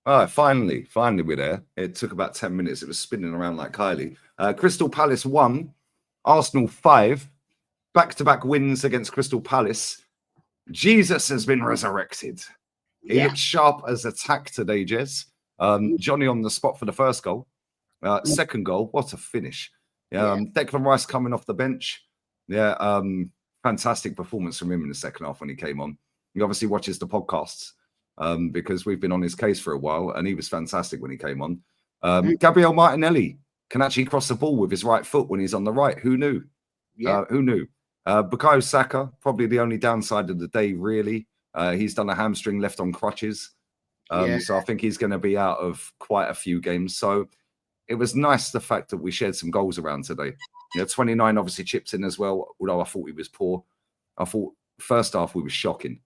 All right, finally we're there. It took about 10 minutes. It was spinning around like Kylie. Crystal Palace 1, Arsenal 5. Back-to-back wins against Crystal Palace. Jesus has been resurrected. He looked sharp as attack today, Jez. Johnny on the spot for the first goal. Second goal, what a finish. Declan Rice coming off the bench. Fantastic performance from him in the second half when he came on. He obviously watches the podcasts because we've been on his case for a while, and he was fantastic when he came on. Gabriel Martinelli can actually cross the ball with his right foot when he's on the right. Who knew? Who knew? Bukayo Saka, probably the only downside of the day, really. He's done a hamstring, left on crutches. So I think he's going to be out of quite a few games. So it was nice, the fact that we shared some goals around today. 29 obviously chips in as well, although I thought he was poor. I thought first half we were shocking.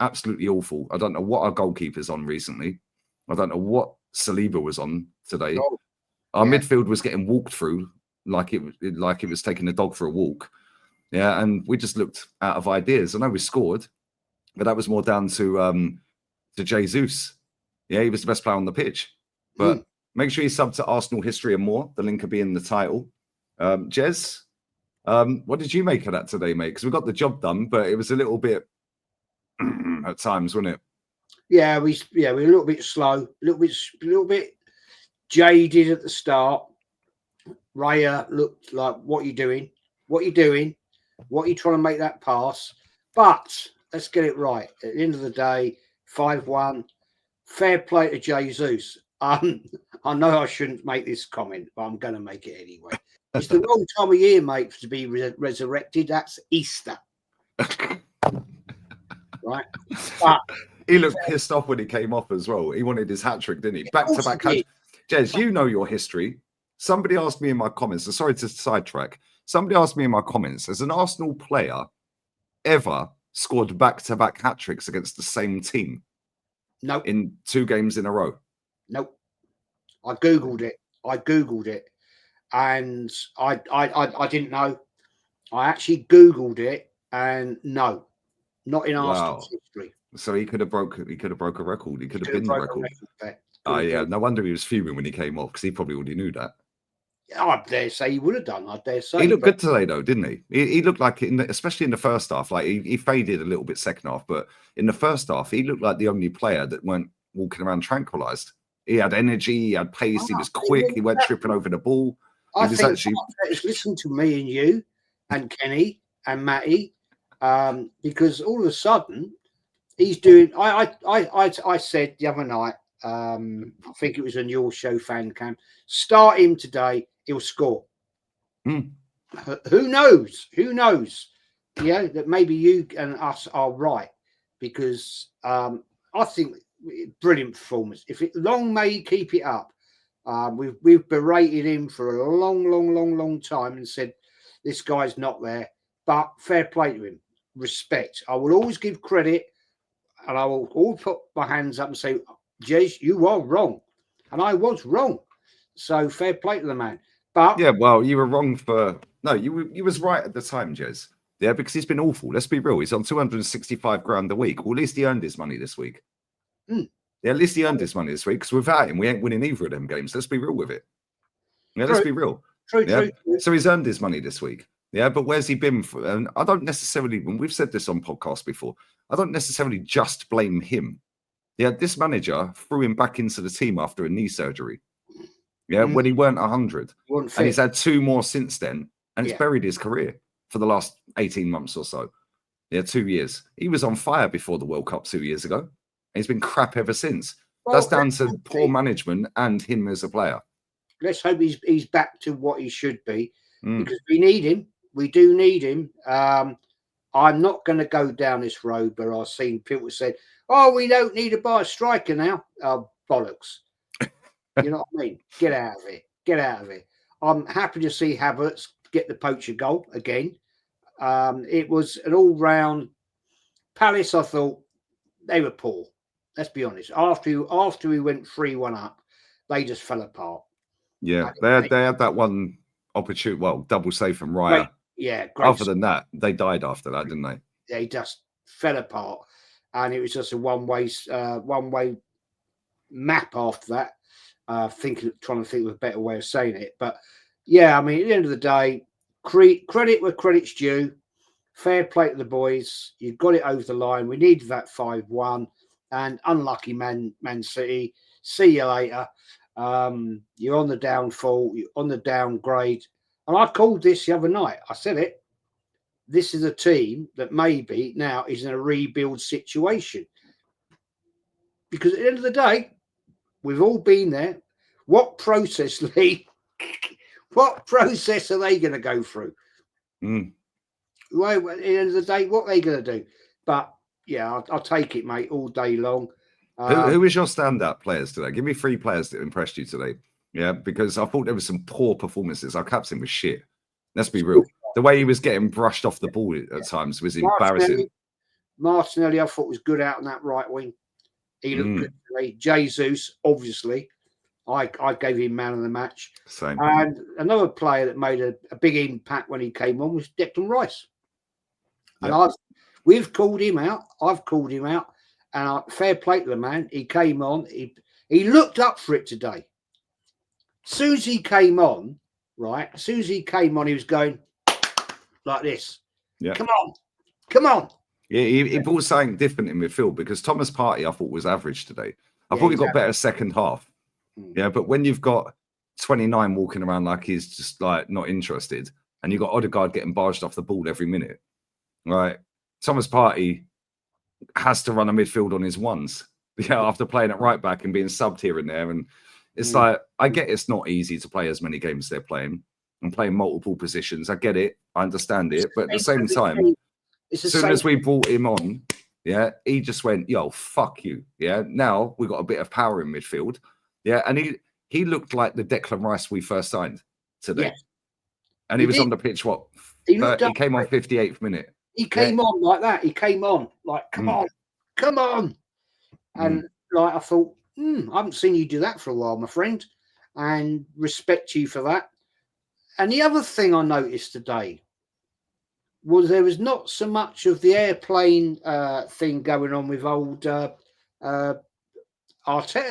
Absolutely awful. I don't know what our goalkeeper's on recently. I don't know what Saliba was on today. Our midfield was getting walked through like it was taking a dog for a walk. And we just looked out of ideas. I know we scored, but that was more down to Jesus. He was the best player on the pitch. But make sure you sub to Arsenal History and More. The link will be in the title. Jez, what did you make of that today, mate? Because we got the job done, but it was a little bit at times, wasn't it? Yeah, we were a little bit slow, a little bit jaded at the start. Raya looked like, what are you doing? What are you doing? What are you trying to make that pass? But let's get it right. At the end of the day, 5-1. Fair play to Jesus. I know I shouldn't make this comment, but I'm going to make it anyway. It's the wrong time of year, mate, to be resurrected. That's Easter. Right? But he looked pissed off when he came off as well. He wanted his hat-trick, didn't he? Back-to-back hat-trick. Jez, you know your history. Somebody asked me in my comments, so sorry to sidetrack. Somebody asked me in my comments, has an Arsenal player ever scored back-to-back hat-tricks against the same team? No. In 2 games in a row? Nope. I Googled it. And I didn't know. I actually Googled it, and no, not in Arsenal's history. So he could have broke a record. He could have been the record. No wonder he was fuming when he came off, because he probably already knew that. I dare say he would have done. I dare say he looked good today, though, didn't he? He looked like, especially in the first half, like he faded a little bit second half, but in the first half, he looked like the only player that weren't walking around tranquilized. He had energy, he had pace, he was quick, he went tripping over the ball. I think listen to me and you and Kenny and Matty, because all of a sudden he's doing. I said the other night, I think it was on your show, Fan Cam. Start him today, he'll score. Who knows? Who knows? That maybe you and us are right, because I think brilliant performance. Long may he keep it up. We've berated him for a long time and said this guy's not there. But fair play to him. Respect. I will always give credit, and I will always put my hands up and say, Jez, you are wrong. And I was wrong. So fair play to the man. But yeah, well, you were wrong for you was right at the time, Jez. Yeah, because he's been awful. Let's be real. He's on 265 grand a week. Well, at least he earned his money this week. Yeah, at least he earned his money this week, because without him, we ain't winning either of them games. Let's be real with it. Yeah, let's be real. True. So he's earned his money this week. Yeah, but where's he been for? And I don't necessarily, when we've said this on podcasts before, I don't necessarily just blame him. Yeah, this manager threw him back into the team after a knee surgery. Yeah, when he weren't 100. And he's had 2 more since then, and it's buried his career for the last 18 months or so. Yeah, 2 years. He was on fire before the World Cup 2 years ago. He's been crap ever since. Well, that's down to poor management and him as a player. Let's hope he's back to what he should be, because we need him. We do need him. I'm not going to go down this road where I've seen people said, "Oh, we don't need to buy a striker now." Bollocks. You know what I mean? Get out of it. Get out of it. I'm happy to see Havertz get the poacher goal again. It was an all-round Palace. I thought they were poor. Let's be honest. After we went 3-1 up, they just fell apart. Yeah, they had that one opportunity. Well, double save from Raya. Great. Other than that, they died after that, didn't they? They just fell apart, and it was just a one way map after that. Trying to think of a better way of saying it. But yeah, I mean, at the end of the day, credit where credit's due. Fair play to the boys. You got it over the line. We needed that 5-1. And unlucky Man City. See you later. You're on the downfall. You're on the downgrade. And I called this the other night. I said it. This is a team that maybe now is in a rebuild situation. Because at the end of the day, we've all been there. What process, Lee? What process are they going to go through? Well, at the end of the day, what are they going to do? But yeah, I'll take it, mate, all day long. Who is your standout players today? Give me 3 players that impressed you today. Yeah, because I thought there were some poor performances. Our captain was shit. Let's be real. The way he was getting brushed off the ball at times was embarrassing. Martinelli, I thought, was good out on that right wing. He looked good today. Jesus, obviously. I gave him man of the match. Same. And another player that made a big impact when he came on was Declan Rice. Yep. And we've called him out. I've called him out. And fair play to the man. He came on. He looked up for it today. As soon as he came on, right? As soon as he came on, he was going like this. Yeah. Come on. Come on. Yeah, he brought something different in midfield because Thomas Partey, I thought, was average today. I thought he got better second half. Yeah, but when you've got 29 walking around like he's just like not interested, and you've got Odegaard getting barged off the ball every minute, right? Thomas Partey has to run a midfield on his ones, after playing at right back and being subbed here and there. And it's like, I get it's not easy to play as many games they're playing and playing multiple positions. I get it. I understand it. But at the same time, as soon as we brought him on, he just went, yo, fuck you. Yeah, now we've got a bit of power in midfield. Yeah, and he looked like the Declan Rice we first signed today. Yes. And he was on the pitch, he came on 58th minute. He came on like that. He came on like, come on. And like I thought, I haven't seen you do that for a while, my friend, and respect you for that. And the other thing I noticed today was there was not so much of the airplane thing going on with old Arteta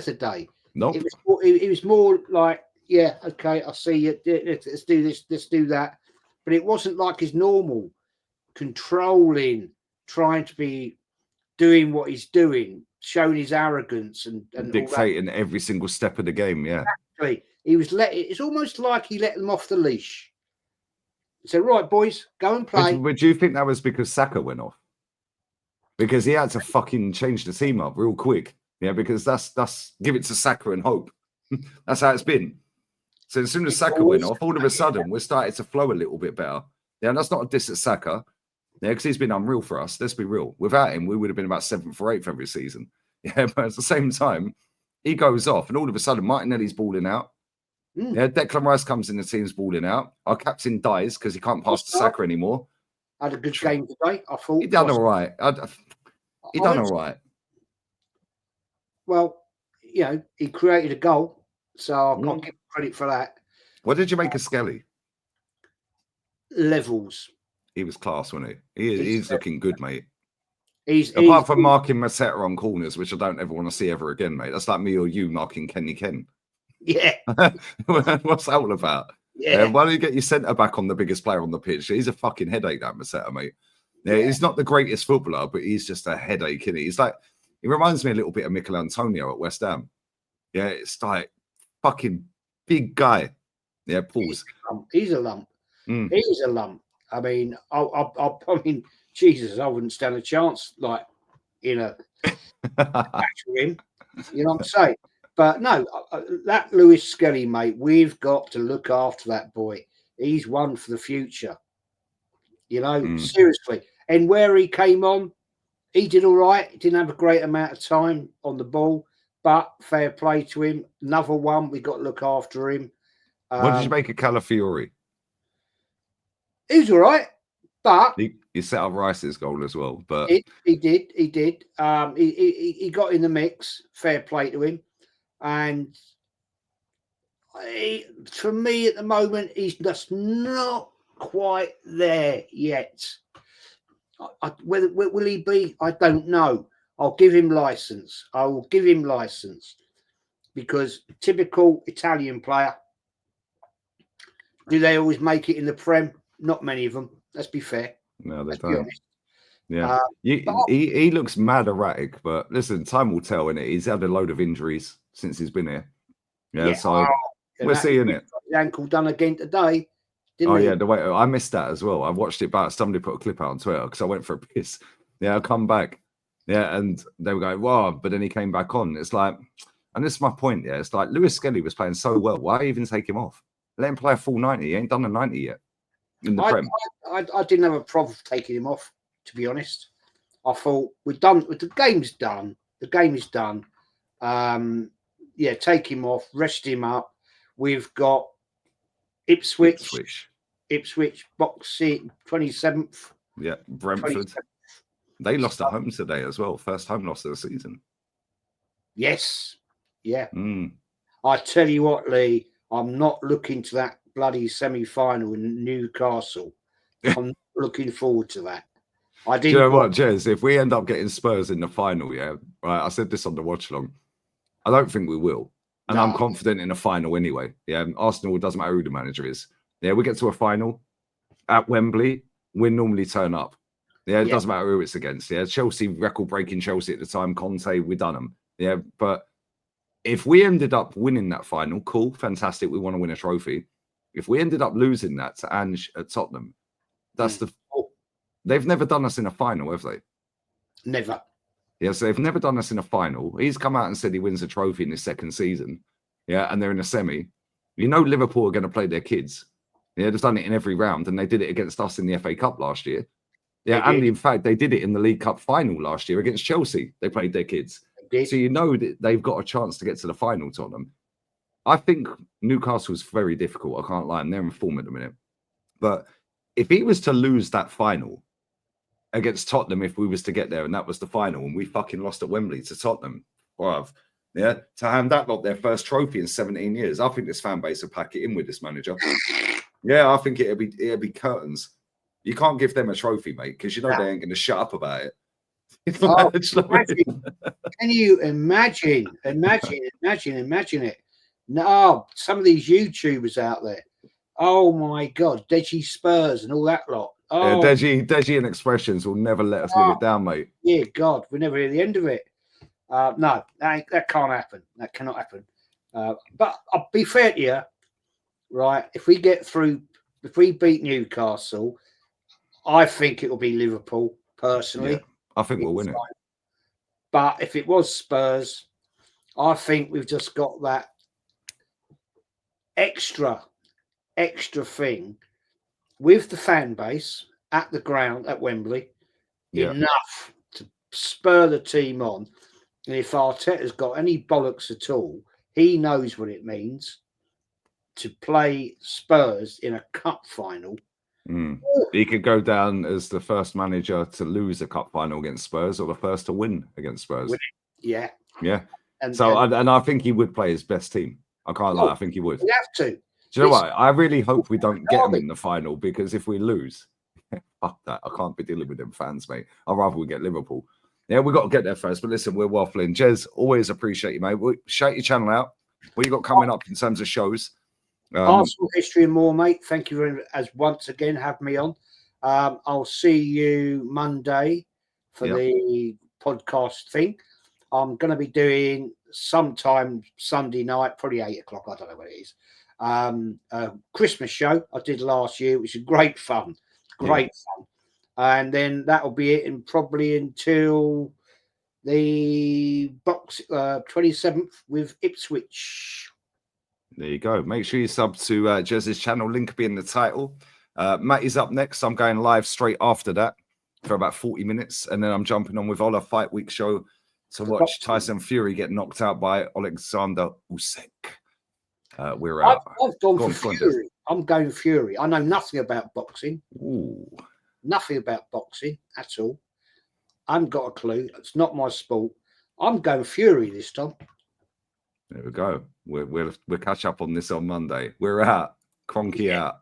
today. No, it was more like, yeah, okay, I see you. Let's do this, let's do that. But it wasn't like his normal controlling, trying to be doing what he's doing, showing his arrogance and dictating every single step of the game. Yeah, exactly. He was it's almost like he let them off the leash. He said, right, boys, go and play. But do you think that was because Saka went off? Because he had to fucking change the team up real quick. Yeah, because that's give it to Saka and hope. That's how it's been. So as soon as Saka went off, all of a sudden we're starting to flow a little bit better. Yeah, and that's not a diss at Saka. Yeah, because he's been unreal for us. Let's be real. Without him, we would have been about 7th or 8th every season. Yeah, but at the same time, he goes off, and all of a sudden Martinelli's balling out. Yeah, Declan Rice comes in, the team's balling out. Our captain dies because he can't pass to Saka anymore. Had a good game today, I thought. He done all right. He done all right. Well, he created a goal, so I can't give him credit for that. What did you make of Skelly? Levels. He was class, wasn't he? He's looking good, mate. Apart from marking Mateta on corners, which I don't ever want to see ever again, mate. That's like me or you marking Kenny Ken. Yeah. What's that all about? Yeah. Why don't you get your centre back on the biggest player on the pitch? He's a fucking headache, that Mateta, mate. Yeah, he's not the greatest footballer, but he's just a headache, isn't he? He's like, he reminds me a little bit of Mikel Antonio at West Ham. Yeah, it's like fucking big guy. Yeah, pause. He's a lump. He's a lump. I mean, I mean, Jesus, I wouldn't stand a chance like in a match with him. You know what I'm saying? But no, that Lewis Skelly, mate, we've got to look after that boy. He's one for the future. Seriously. And where he came on, he did all right. He didn't have a great amount of time on the ball, but fair play to him. Another one, we got to look after him. What did you make of Calafiori? He was all right, but he set up Rice's goal as well. But he did. He got in the mix. Fair play to him. And for me at the moment, he's just not quite there yet. Will he be? I don't know. I'll give him license. I will give him license. because typical Italian player, do they always make it in the Prem? Not many of them. Let's be fair. No, they Let's be don't. honest. Yeah, he looks mad erratic, but listen, time will tell. Innit? He's had a load of injuries since he's been here. Yeah, so we're seeing it. His ankle done again today, didn't Oh he? yeah, the way I missed that as well. I watched it back. Somebody put a clip out on Twitter because I went for a piss. Yeah, I come back. Yeah, and they were going, wow, but then he came back on. It's like, and this is my point. Yeah, it's like Lewis Skelly was playing so well. Why even take him off? Let him play a full 90. He ain't done a 90 yet in the Prem. I didn't have a problem taking him off, to be honest. I thought we're done. The game's done. The game is done. Yeah, take him off, rest him up. We've got Ipswich boxing 27th. Yeah, Brentford. 27th. They lost at home today as well. First home loss of the season. Yes. Yeah. I tell you what, Lee, I'm not looking to that bloody semi-final in Newcastle. I'm not looking forward to that. I didn't. Do you know what, Jez? If we end up getting Spurs in the final, yeah, right. I said this on the watch along. I don't think we will, and I'm confident in a final anyway. Yeah, Arsenal, doesn't matter who the manager is. Yeah, we get to a final at Wembley, we normally turn up. Yeah, it doesn't matter who it's against. Yeah, Chelsea, record-breaking Chelsea at the time, Conte, we done them. Yeah, but if we ended up winning that final, cool, fantastic. We want to win a trophy. If we ended up losing that to Ange at Tottenham, that's they've never done us in a final, have they? Never. Yeah, so they've never done us in a final. He's come out and said he wins a trophy in his second season. Yeah, and they're in a semi. You know Liverpool are going to play their kids. Yeah, they've done it in every round, and they did it against us in the FA Cup last year. Yeah, and in fact, they did it in the League Cup final last year against Chelsea. They played their kids. So you know that they've got a chance to get to the final, Tottenham. I think Newcastle's very difficult. I can't lie. And they're in form at the minute. But if he was to lose that final against Tottenham, if we was to get there and that was the final and we fucking lost at Wembley to Tottenham, to hand that lot their first trophy in 17 years, I think this fan base will pack it in with this manager. Yeah, I think it'll be curtains. You can't give them a trophy, mate, because you know they ain't going to shut up about it. Can you imagine it? No, some of these YouTubers out there. Oh my God, Deji Spurs and all that lot. Oh, yeah, Deji and Expressions will never let us live it down, mate. Yeah, God, we never hear the end of it. No, that can't happen. That cannot happen. But I'll be fair to you, right? If we get through, if we beat Newcastle, I think it will be Liverpool, personally. Yeah, I think we'll win it. But if it was Spurs, I think we've just got that extra thing with the fan base at the ground at Wembley, enough to spur the team on. And if Arteta's got any bollocks at all, he knows what it means to play Spurs in a cup final. He could go down as the first manager to lose a cup final against Spurs or the first to win against Spurs. Yeah. And I think he would play his best team. I can't lie. I think he would. We have to. Do you know what? I really hope we don't get him in the final, because if we lose, fuck that. I can't be dealing with them fans, mate. I'd rather we get Liverpool. Yeah, we've got to get there first. But listen, we're waffling. Jez, always appreciate you, mate. Shout your channel out. What you got coming up in terms of shows? Arsenal history and more, mate. Thank you very much, as once again, have me on. I'll see you Monday for the podcast thing. I'm going to be doing sometime Sunday night, probably 8 o'clock. I don't know what it is. A Christmas show I did last year, which is great fun. And then that'll be it, and probably until the 27th with Ipswich. There you go. Make sure you sub to Jez's channel. Link will be in the title. Matty's up next. I'm going live straight after that for about 40 minutes. And then I'm jumping on with Ola Fight Week show to watch Tyson Fury get knocked out by Alexander Usyk. We're out. I've gone for Fury. I'm going Fury. I know nothing about boxing. Ooh. Nothing about boxing at all. I haven't got a clue. It's not my sport. I'm going Fury this time. There we go. We'll catch up on this on Monday. We're out. Cronky out.